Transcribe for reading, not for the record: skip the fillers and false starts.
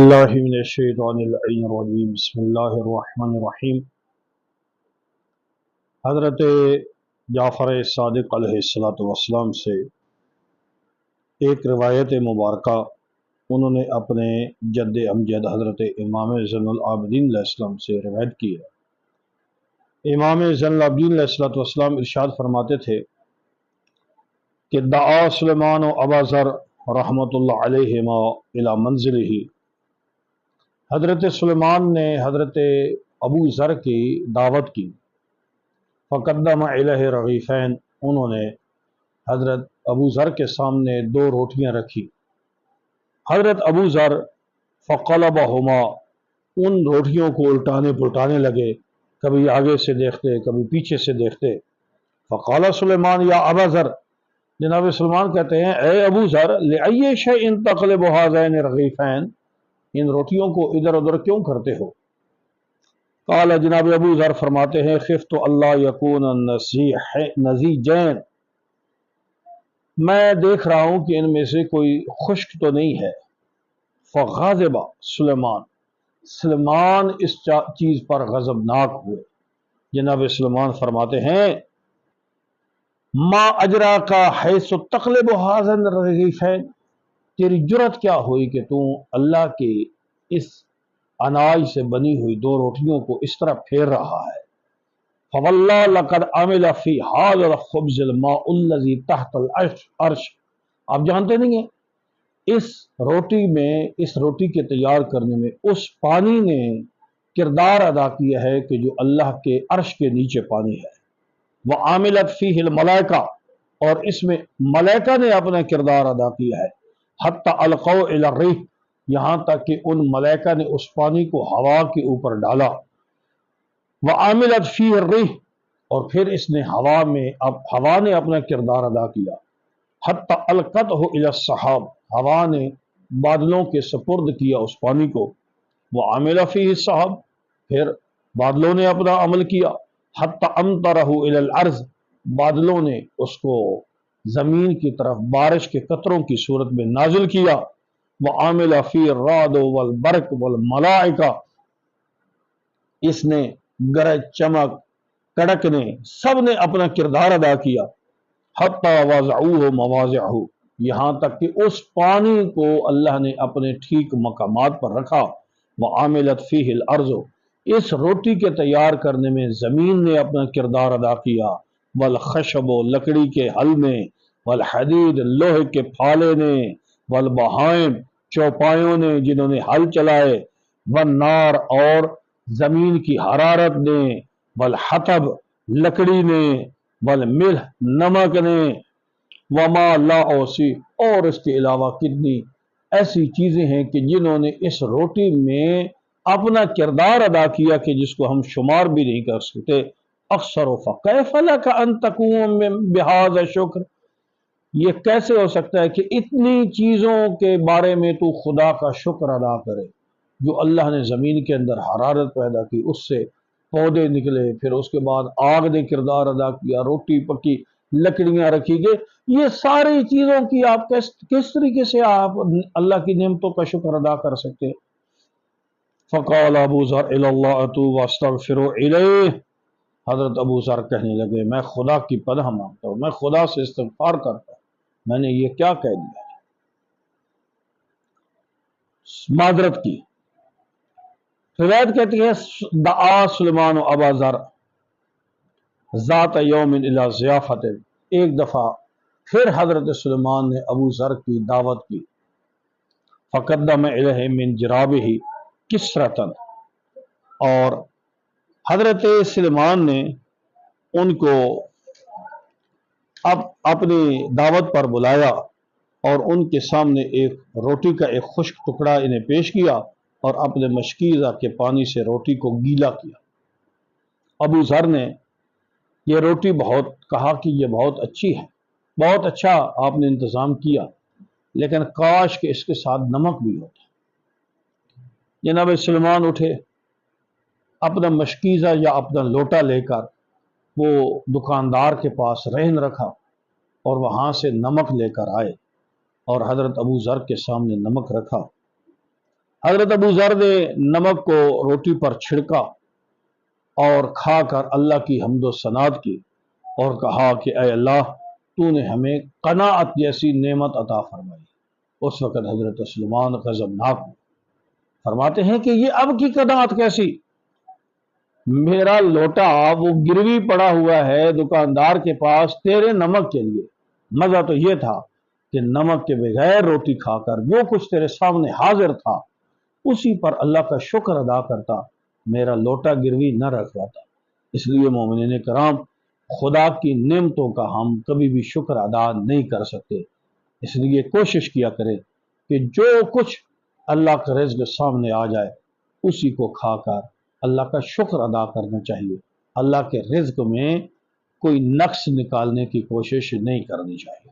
باللہ من الشیطان اللعین الرجیم بسم اللہ الرحمن الرحیم۔ حضرت جعفر صادق علیہ السلام سے ایک روایت مبارکہ انہوں نے اپنے جد امجد حضرت امام زین العابدین علیہ السلام سے روایت کی ہے۔ امام زین العابدین علیہ السلام ارشاد فرماتے تھے کہ دعا سلیمان و ابا ذر رحمۃ اللہ علیہما الی منزلہ، حضرت سلیمان نے حضرت ابو ذر کی دعوت کی۔ فقدم الیہ رغیفین، انہوں نے حضرت ابو ذر کے سامنے 2 روٹیاں رکھی۔ حضرت ابو ذر فقلبہما، ان روٹیوں کو الٹانے پلٹانے لگے، کبھی آگے سے دیکھتے کبھی پیچھے سے دیکھتے۔ فقال سلیمان یا ابا ذر، جناب سلیمان کہتے ہیں اے ابو ذر، لأی شیء تقلب ہذین الرغیفین، ان روٹیوں کو ادھر ادھر کیوں کرتے ہو؟ قال، جناب ابو ذر فرماتے ہیں خفت اللہ یکون نزیجین، میں دیکھ رہا ہوں کہ ان میں سے کوئی خشک تو نہیں ہے۔ فغاضب سلیمان اس چیز پر غضبناک ہوئے۔ جناب سلیمان فرماتے ہیں ما اجراک حیث تقلب ہذین الرغیفین، تیری جرت کیا ہوئی کہ تو اللہ کے اس اناج سے بنی ہوئی 2 روٹیوں کو اس طرح پھیر رہا ہے۔ فواللہ لقد عمل فی ھذا الخبز الماء الذی تحت العرش، آپ جانتے نہیں ہیں اس روٹی کے تیار کرنے میں اس پانی نے کردار ادا کیا ہے کہ جو اللہ کے عرش کے نیچے پانی ہے۔ وعاملت فیہ الملائکہ، اور اس میں ملائکہ نے اپنا کردار ادا کیا ہے۔ حتی القوا الی الریح، یہاں تک کہ ان ملائکہ نے اس پانی کو ہوا کے اوپر ڈالا۔ وعاملت فیہ الریح، اور پھر اس نے ہوا نے اپنا کردار ادا کیا۔ حتی القتہ الی السحاب، ہوا نے بادلوں کے سپرد کیا اس پانی کو۔ وعامل فیہ السحاب، پھر بادلوں نے اپنا عمل کیا۔ حتی امطرہ الی الارض، بادلوں نے اس کو زمین کی طرف بارش کے قطروں کی صورت میں نازل کیا۔ وعامل فی الرعد والبرق والملائکہ، اس نے گرج چمک کڑکنے سب نے اپنا کردار ادا کیا۔ حتی وضعوہ مواضعہ، یہاں تک کہ اس پانی کو اللہ نے اپنے ٹھیک مقامات پر رکھا۔ وعاملت فیہ الارض، اس روٹی کے تیار کرنے میں زمین نے اپنا کردار ادا کیا۔ والخشب، لکڑی کے حل نے، والحدید، لوہے کے پھالے نے، والبہائم، چوپایوں نے جنہوں نے ہل چلائے، والنار، اور زمین کی حرارت نے، والحطب، لکڑی نے، والملح، نمک نے، وما لا اوصی، اور اس کے علاوہ کتنی ایسی چیزیں ہیں کہ جنہوں نے اس روٹی میں اپنا کردار ادا کیا کہ جس کو ہم شمار بھی نہیں کر سکتے۔ اکثر فکیف لک ان تقوم بہذا الشکر، یہ کیسے ہو سکتا ہے کہ اتنی چیزوں کے بارے میں تو خدا کا شکر ادا کرے، جو اللہ نے زمین کے اندر حرارت پیدا کی، اس سے پودے نکلے، پھر اس کے بعد آگ نے کردار ادا کیا، روٹی پکی، لکڑیاں رکھی گئی، یہ ساری چیزوں کی آپ کس طریقے سے آپ اللہ کی نعمتوں کا شکر ادا کر سکتے ہیں؟ فقال ابو ذر الی اللہ اتوب واستغفر الیہ، حضرت ابو ذر کہنے لگے میں خدا کی پناہ مانگتا ہوں، میں خدا سے استغفار کرتا ہوں، میں نے یہ کیا کہہ دیا، معذرت کی۔ روایت کہتی ہے دعا سلیمان و ابا ذر ذات یوم الی ضیافت، ایک دفعہ پھر حضرت سلیمان نے ابو ذر کی دعوت کی۔ فقدم الیہ من جرابہ کسرۃ، اور حضرت سلیمان نے ان کو اپنی دعوت پر بلایا اور ان کے سامنے ایک روٹی کا ایک خشک ٹکڑا انہیں پیش کیا اور اپنے مشکیزہ کے پانی سے روٹی کو گیلا کیا۔ ابو ذر نے یہ روٹی کہا کہ یہ بہت اچھی ہے، بہت اچھا آپ نے انتظام کیا، لیکن کاش کہ اس کے ساتھ نمک بھی ہوتا۔ جناب سلیمان اٹھے، اپنا مشکیزہ یا اپنا لوٹا لے کر وہ دکاندار کے پاس رہن رکھا اور وہاں سے نمک لے کر آئے اور حضرت ابو ذر کے سامنے نمک رکھا۔ حضرت ابو ذر نے نمک کو روٹی پر چھڑکا اور کھا کر اللہ کی حمد و ثناء کی اور کہا کہ اے اللہ تو نے ہمیں قناعت جیسی نعمت عطا فرمائی۔ اس وقت حضرت سلیمان غضبناک ہوئے، فرماتے ہیں کہ یہ اب کی قناعت کیسی؟ میرا لوٹا وہ گروی پڑا ہوا ہے دکاندار کے پاس تیرے نمک کے لیے، مزہ تو یہ تھا کہ نمک کے بغیر روٹی کھا کر جو کچھ تیرے سامنے حاضر تھا اسی پر اللہ کا شکر ادا کرتا، میرا لوٹا گروی نہ رکھواتا۔ اس لیے مومنین کرام، خدا کی نعمتوں کا ہم کبھی بھی شکر ادا نہیں کر سکتے، اس لیے کوشش کیا کریں کہ جو کچھ اللہ کا رزق سامنے آ جائے اسی کو کھا کر اللہ کا شکر ادا کرنا چاہیے، اللہ کے رزق میں کوئی نقص نکالنے کی کوشش نہیں کرنی چاہیے۔